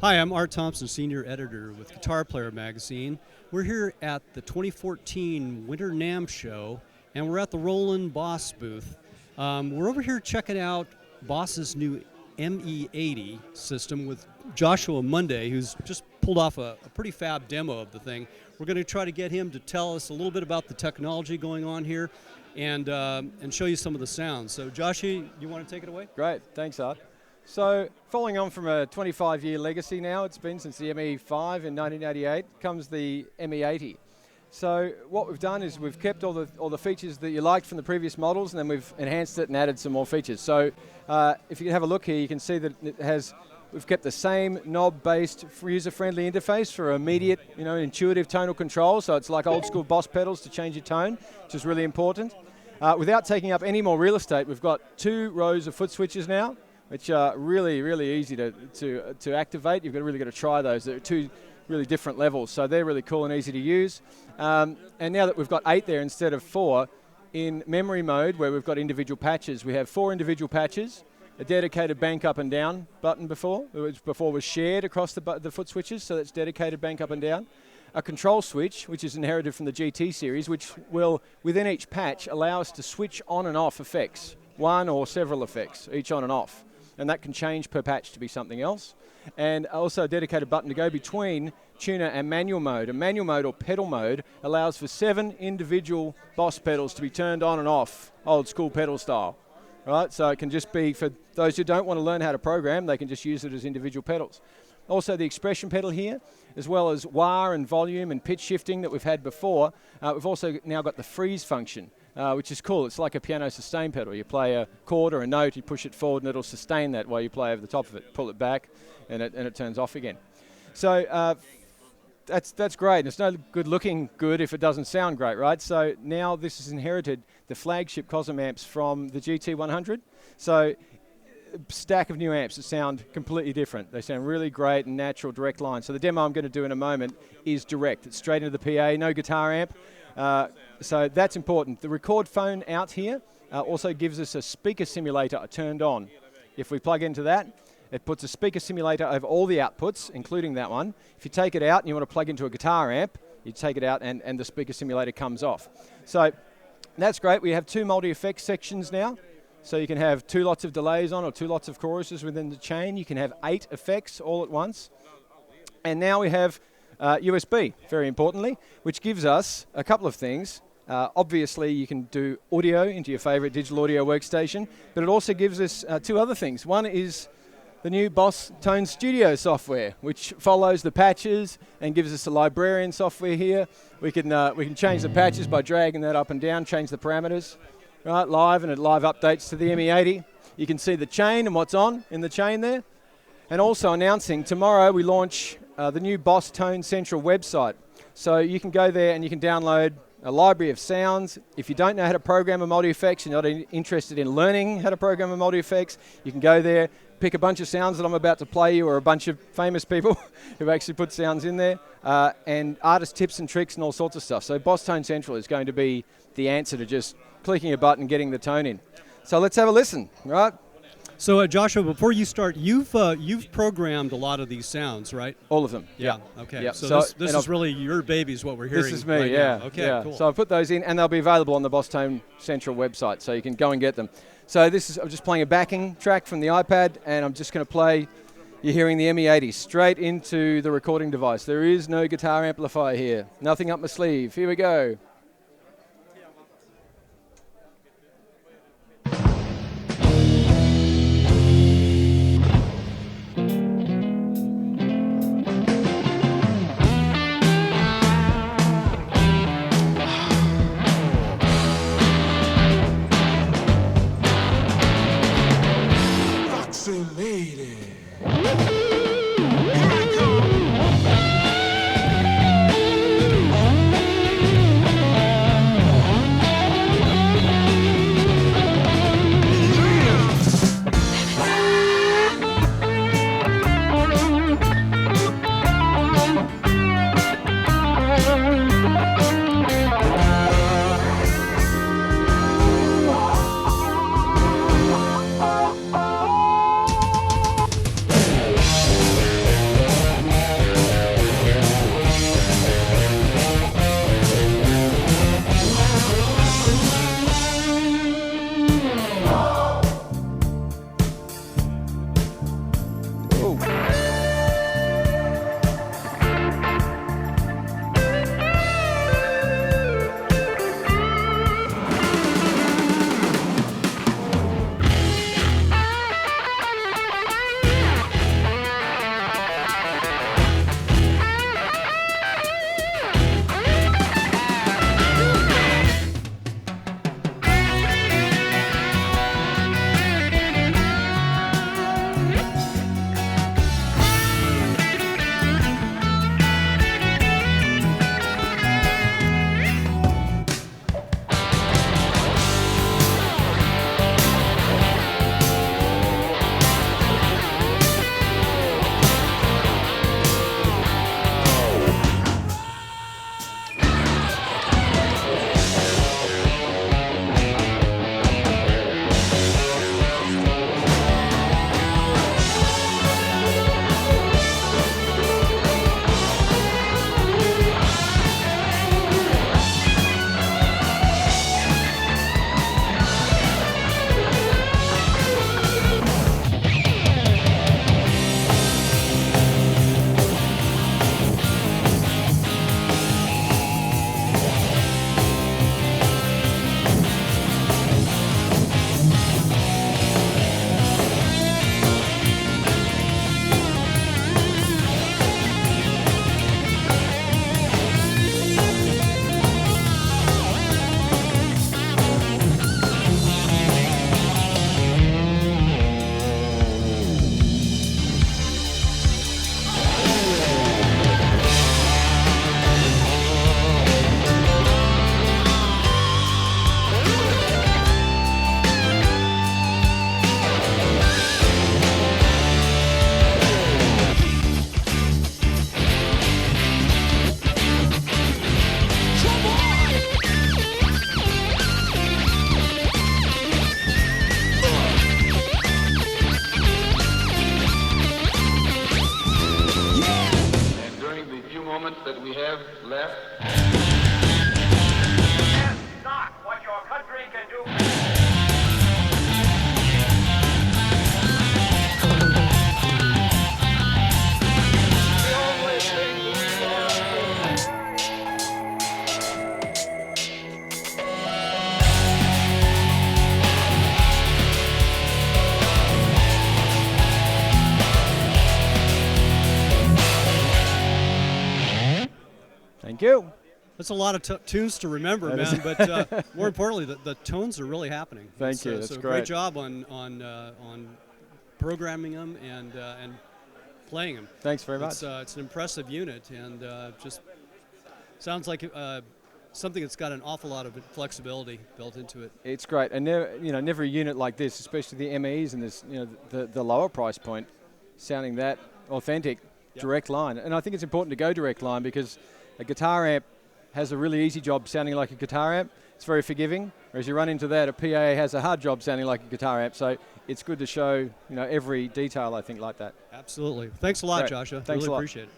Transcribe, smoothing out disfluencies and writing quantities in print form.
Hi, I'm Art Thompson, Senior Editor with Guitar Player Magazine. We're here at the 2014 Winter NAMM Show, and we're at the Roland Boss booth. We're over here checking out Boss's new ME-80 system with Joshua Monday, who's just pulled off a pretty fab demo of the thing. We're going to try to get him to tell us a little bit about the technology going on here and show you some of the sounds. So, Joshua, you want to take it away? Great, thanks, Art. So, following on from a 25-year legacy now, it's been since the ME-5 in 1988, comes the ME-80. So, what we've done is we've kept all the features that you liked from the previous models, and then we've enhanced it and added some more features. So, if you can have a look here, you can see that we've kept the same knob-based user-friendly interface for immediate, intuitive tonal control. So it's like old-school Boss pedals to change your tone, which is really important. Without taking up any more real estate, we've got 2 rows of foot switches now, which are really, really easy to activate. You've really got to try those. They're 2 really different levels, so they're really cool and easy to use. And now that we've got 8 there instead of 4, in memory mode, where we've got individual patches, we have 4 individual patches, a dedicated bank up and down button which before was shared across the foot switches, so that's dedicated bank up and down. A control switch, which is inherited from the GT series, which will, within each patch, allow us to switch on and off effects, one or several effects, each on and off. And that can change per patch to be something else. And also a dedicated button to go between tuner and manual mode. A manual mode or pedal mode allows for 7 individual Boss pedals to be turned on and off, old school pedal style. Right, so it can just be, for those who don't want to learn how to program, they can just use it as individual pedals. Also the expression pedal here, as well as wah and volume and pitch shifting that we've had before. We've also now got the freeze function, which is cool. It's like a piano sustain pedal. You play a chord or a note, you push it forward and it'll sustain that while you play over the top of it. Pull it back and it turns off again. So that's great. It's no good looking good if it doesn't sound great, right? So now this has inherited the flagship Cosm amps from the GT100. So a stack of new amps that sound completely different. They sound really great and natural, direct line. So the demo I'm going to do in a moment is direct. It's straight into the PA, no guitar amp. So that's important. The record phone out here also gives us a speaker simulator turned on. If we plug into that, it puts a speaker simulator over all the outputs, including that one. If you take it out and you want to plug into a guitar amp, you take it out and the speaker simulator comes off. So that's great. We have 2 multi-effects sections now. So you can have 2 lots of delays on or 2 lots of choruses within the chain. You can have 8 effects all at once. And now we have USB, very importantly, which gives us a couple of things. Obviously, you can do audio into your favorite digital audio workstation, but it also gives us 2 other things. One is the new Boss Tone Studio software, which follows the patches and gives us a librarian software here. We can change the patches by dragging that up and down, change the parameters, right, live, and it live updates to the ME-80. You can see the chain and what's on in the chain there. And also announcing, tomorrow we launch the new Boss Tone Central website. So you can go there and you can download a library of sounds. If you don't know how to program a multi-effects, you're not interested in learning how to program a multi-effects, you can go there, pick a bunch of sounds that I'm about to play you, or a bunch of famous people who've actually put sounds in there, and artist tips and tricks and all sorts of stuff. So Boss Tone Central is going to be the answer to just clicking a button and getting the tone in. So let's have a listen, right? So, Joshua, before you start, you've programmed a lot of these sounds, right? All of them. Yeah. Okay. Yep. So this is really your babies, what we're hearing. This is me. Right yeah. Now. Okay. Yeah. Cool. So I put those in, and they'll be available on the Boss Tone Central website, so you can go and get them. So I'm just playing a backing track from the iPad, and I'm just going to play. You're hearing the ME-80 straight into the recording device. There is no guitar amplifier here. Nothing up my sleeve. Here we go. have left. That's not what your country can do. The only thing we have. Thank you. That's a lot of tunes to remember, That man. is- But more importantly, the tones are really happening. Thank you, So that's great great. job on programming them and playing them. Thanks very much. It's an impressive unit, and just sounds like something that's got an awful lot of flexibility built into it. It's great, and never a unit like this, especially the MEs and this, the lower price point, sounding that authentic, direct line. And I think it's important to go direct line because a guitar amp has a really easy job sounding like a guitar amp. It's very forgiving. Whereas you run into that, a PA has a hard job sounding like a guitar amp. So it's good to show every detail, I think, like that. Absolutely. Thanks a lot, Great. Joshua. Thanks really a lot. appreciate it.